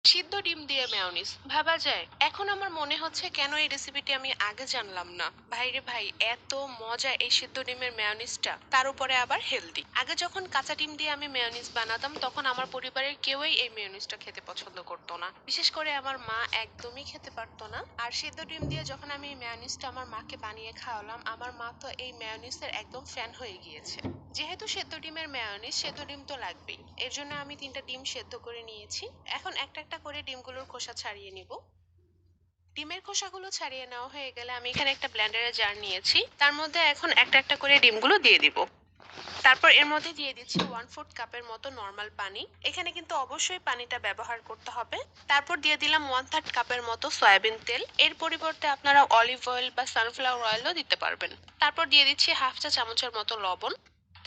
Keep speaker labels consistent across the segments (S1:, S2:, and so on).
S1: সিদ্ধ ডিম দিয়ে মেয়োনিজ ভাবা যায়? এখন আমার মনে হচ্ছে কেন এই রেসিপিটি আমি আগে জানলাম না। ভাইরে ভাই, এত মজা এই সিদ্ধ ডিমের মেয়োনিজটা, তার উপরে আবার হেলদি। আগে যখন কাঁচা ডিম দিয়ে আমি মেয়োনিজ বানাতাম তখন আমার পরিবারের কেউই এই মেয়োনিজটা খেতে পছন্দ করতো না, বিশেষ করে আমার মা একদমই খেতে পারতো না। আর সিদ্ধ ডিম দিয়ে যখন আমি এই মেয়োনিজটা আমার মাকে বানিয়ে খাওয়ালাম, আমার মা তো এই মেয়োনিজের একদম ফ্যান হয়ে গিয়েছে। যেহেতু সেদ্ধ ডিমের মেয়োনিজ, সেদ্ধ ডিম তো লাগবেই। এর জন্য আমি 3টা ডিম সেদ্ধ করে নিয়েছি। এখন একটা একটা করে ডিমগুলোর খোসা ছাড়িয়ে নিব। ডিমের খোসাগুলো ছাড়িয়ে নেওয়া হয়ে গেলে আমি এখানে একটা ব্লেন্ডারের জার নিয়েছি, তার মধ্যে এখন একটা একটা করে ডিমগুলো দিয়ে দিব। তারপর এর মধ্যে দিয়ে দিচ্ছি 1/4 কাপের মতো নর্মাল পানি। এখানে কিন্তু অবশ্যই পানিটা ব্যবহার করতে হবে। তারপর দিয়ে দিলাম 1/3 কাপের মতো সয়াবিন তেল। এর পরিবর্তে আপনারা অলিভ অয়েল বা সানফ্লাওয়ার অয়েলও দিতে পারবেন। তারপর দিয়ে দিচ্ছি হাফ চা চামচের মতো লবণ।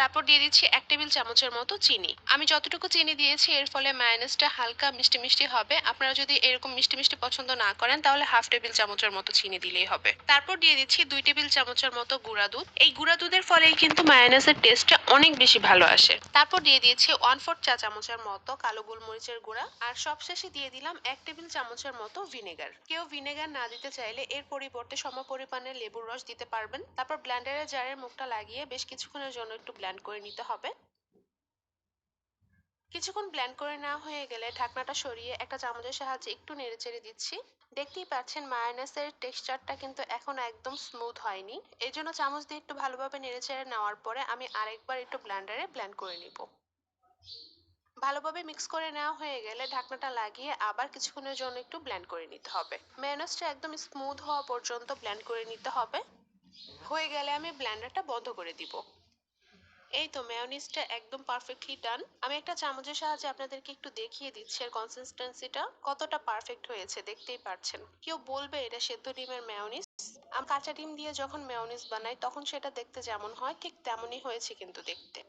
S1: তারপর দিয়ে দিচ্ছি 1 টেবিল চামচের মতো চিনি। আমি যতটুকু চিনি দিয়েছি এর ফলে মায়োনেজটা হালকা মিষ্টি মিষ্টি হবে। আপনারা যদি এরকম মিষ্টি মিষ্টি পছন্দ না করেন তাহলে হাফ টেবিল চামচের মতো চিনি দিলেই হবে। তারপর দিয়ে দিচ্ছি 2 টেবিল চামচের মতো গুঁড়া দুধ। এই গুঁড়া দুধের ফলেই কিন্তু মায়োনেজের টেস্টটা অনেক বেশি ভালো আসে। তারপর দিয়ে দিয়েছি 1/4 চা চামচের মতো কালো গোলমরিচের গুঁড়া। আর সবশেষে দিয়ে দিলাম 1 টেবিল চামচের মতো ভিনেগার। কেউ ভিনেগার না দিতে চাইলে এর পরিবর্তে সমপরিমাণে লেবুর রস দিতে পারবেন। তারপর ব্লেন্ডারের জারের মুখটা লাগিয়ে বেশ কিছুক্ষণের জন্য একটু ব্লেন্ড করে নিতে হবে। কিছুক্ষণ ব্লেন্ড করে নেওয়া হয়ে গেলে ঢাকনাটা সরিয়ে একটা চামচের সাহায্যে একটু নেড়েচেড়ে দিচ্ছি। দেখতেই পাচ্ছেন মায়োনেজের টেক্সচারটা কিন্তু এখন একদম স্মুথ হয়নি। এই জন্য চামচ দিয়ে একটু ভালোভাবে নেড়েচেড়ে নেওয়ার পরে আমি আরেকবার একটু ব্লেন্ডারে ব্লেন্ড করে নিব। ভালোভাবে মিক্স করে নেওয়া হয়ে গেলে ঢাকনাটা লাগিয়ে আবার কিছুক্ষণের জন্য একটু ব্লেন্ড করে নিতে হবে। মেয়োনেজটা একদম স্মুথ হওয়া পর্যন্ত ব্লেন্ড করে নিতে হবে। হয়ে গেলে আমি ব্লেন্ডারটা বন্ধ করে দিব। এই তো মেয়োনিজটা একদম পারফেক্টলি ডান। আমি একটা চামচের সাহায্যে আপনাদেরকে একটু দেখিয়ে দিচ্ছি এর কনসিস্টেন্সিটা কতটা পারফেক্ট হয়েছে, দেখতেই পারছেন। কেউ বলবে এটা সেদ্ধ ডিমের মেয়োনিজ। আমি কাঁচা ডিম দিয়ে যখন মেয়োনিজ বানাই তখন সেটা দেখতে যেমন হয় ঠিক তেমনই হয়েছে কিন্তু দেখতে।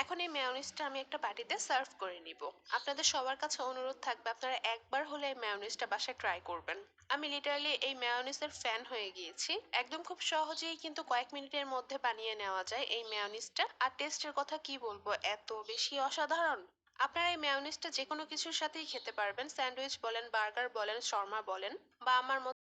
S1: এখন এই মেয়োনিজটা আমি একটা বাটিতে সার্ভ করে নিব। আপনাদের সবার কাছে অনুরোধ থাকবে আপনারা একবার হলে এই মেয়োনিজটা বাসায় ট্রাই করবেন। আমি লিটারালি এই মেয়োনিজের ফ্যান হয়ে গিয়েছি। একদম খুব সহজেই কিন্তু কয়েক মিনিটের মধ্যে বানিয়ে নেওয়া যায় এই মেয়োনিজটা। আর টেস্টের কথা কি বলবো, এত বেশি অসাধারণ। আপনারা এই মেয়োনিজটা যে কোনো কিছুর সাথেই খেতে পারবেন। স্যান্ডউইচ বলেন, বার্গার বলেন, শর্মা বলেন, বা আমার মতো